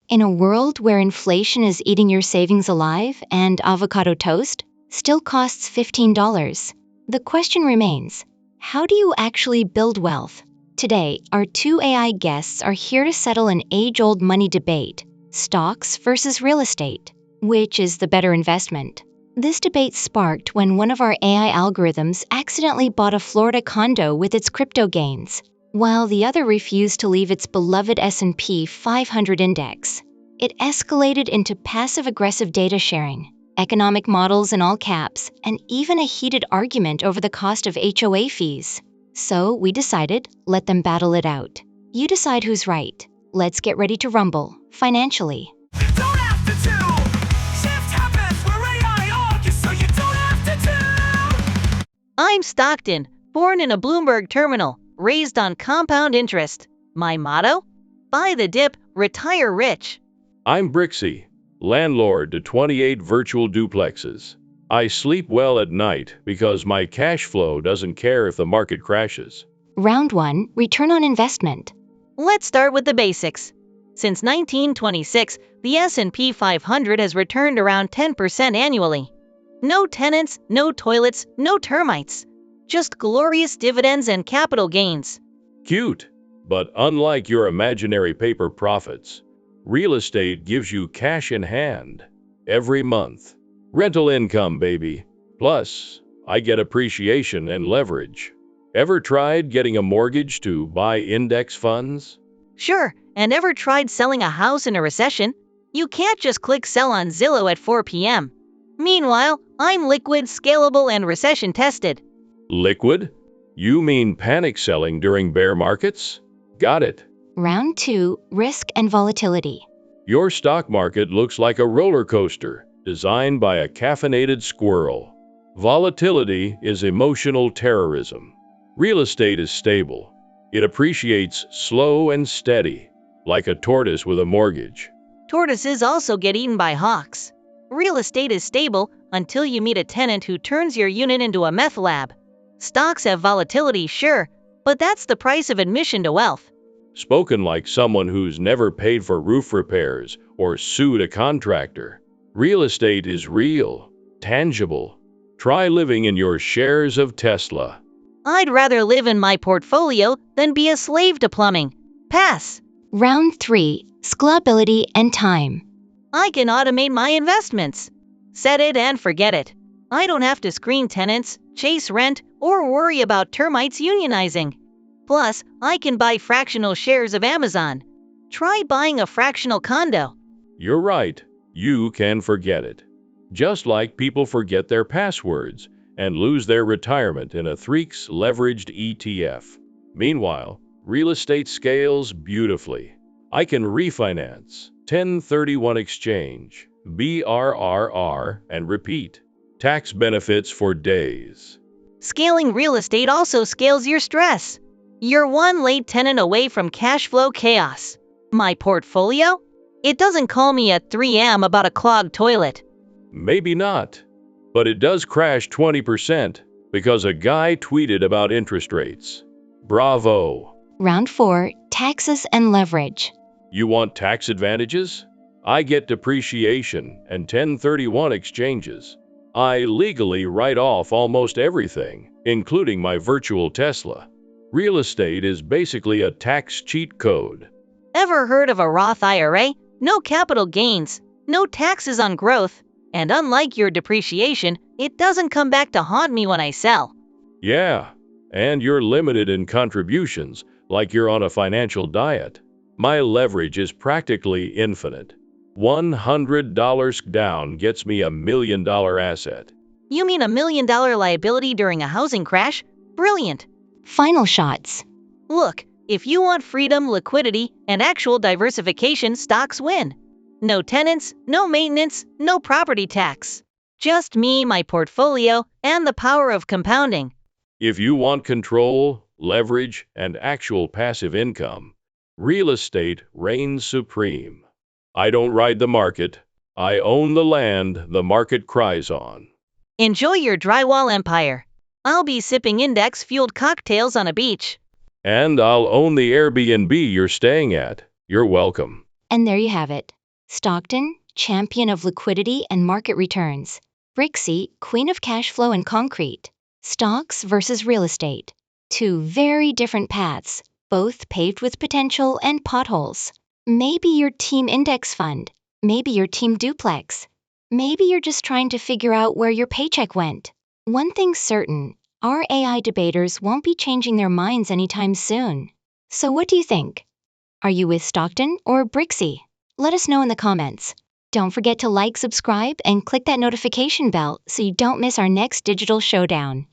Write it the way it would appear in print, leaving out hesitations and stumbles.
In a world where inflation is eating your savings alive and avocado toast still costs $15, the question remains, how do you actually build wealth? Today, our two AI guests are here to settle an age-old money debate, stocks versus real estate. Which is the better investment? This debate sparked when one of our AI algorithms accidentally bought a Florida condo with its crypto gains, while the other refused to leave its beloved S&P 500 index. It escalated into passive-aggressive data sharing, economic models in all caps, and even a heated argument over the cost of HOA fees. So we decided, let them battle it out. You decide who's right. Let's get ready to rumble, financially. I'm Stockton, born in a Bloomberg terminal, raised on compound interest. My motto? Buy the dip, retire rich. I'm BRIXIE, landlord to 28 virtual duplexes. I sleep well at night because my cash flow doesn't care if the market crashes. Round 1, return on investment. Let's start with the basics. Since 1926, the S&P 500 has returned around 10% annually. No tenants, no toilets, no termites. Just glorious dividends and capital gains. Cute, but unlike your imaginary paper profits, real estate gives you cash in hand every month. Rental income, baby. Plus, I get appreciation and leverage. Ever tried getting a mortgage to buy index funds? Sure, and ever tried selling a house in a recession? You can't just click sell on Zillow at 4 p.m. Meanwhile, I'm liquid, scalable, and recession-tested. Liquid? You mean panic selling during bear markets? Got it. Round 2, risk and volatility. Your stock market looks like a roller coaster designed by a caffeinated squirrel. Volatility is emotional terrorism. Real estate is stable. It appreciates slow and steady, like a tortoise with a mortgage. Tortoises also get eaten by hawks. Real estate is stable until you meet a tenant who turns your unit into a meth lab. Stocks have volatility, sure, but that's the price of admission to wealth. Spoken like someone who's never paid for roof repairs or sued a contractor. Real estate is real, tangible. Try living in your shares of Tesla. I'd rather live in my portfolio than be a slave to plumbing. Pass. Round 3, scalability and time. I can automate my investments. Set it and forget it. I don't have to screen tenants, chase rent, or worry about termites unionizing. Plus, I can buy fractional shares of Amazon. Try buying a fractional condo. You're right. You can forget it. Just like people forget their passwords and lose their retirement in a 3x leveraged ETF. Meanwhile, real estate scales beautifully. I can refinance, 1031 exchange, BRRR, and repeat. Tax benefits for days. Scaling real estate also scales your stress. You're one late tenant away from cash flow chaos. My portfolio? It doesn't call me at 3 a.m. about a clogged toilet. Maybe not, but it does crash 20% because a guy tweeted about interest rates. Bravo! Round 4, taxes and leverage. You want tax advantages? I get depreciation and 1031 exchanges. I legally write off almost everything, including my virtual Tesla. Real estate is basically a tax cheat code. Ever heard of a Roth IRA? No capital gains, no taxes on growth, and unlike your depreciation, it doesn't come back to haunt me when I sell. Yeah, and you're limited in contributions like you're on a financial diet. My leverage is practically infinite. $100 down gets me $1 million asset. You mean $1 million liability during a housing crash? Brilliant. Final shots. Look, if you want freedom, liquidity, and actual diversification, stocks win. No tenants, no maintenance, no property tax. Just me, my portfolio, and the power of compounding. If you want control, leverage, and actual passive income, real estate reigns supreme. I don't ride the market. I own the land the market cries on. Enjoy your drywall empire. I'll be sipping index-fueled cocktails on a beach. And I'll own the Airbnb you're staying at. You're welcome. And there you have it. Stockton, champion of liquidity and market returns. BRIXIE, queen of cash flow and concrete. Stocks versus real estate. Two very different paths, both paved with potential and potholes. Maybe your team index fund. Maybe your team duplex. Maybe you're just trying to figure out where your paycheck went. One thing's certain, our AI debaters won't be changing their minds anytime soon. So what do you think? Are you with Stockton or BRIXIE? Let us know in the comments. Don't forget to like, subscribe, and click that notification bell so you don't miss our next digital showdown.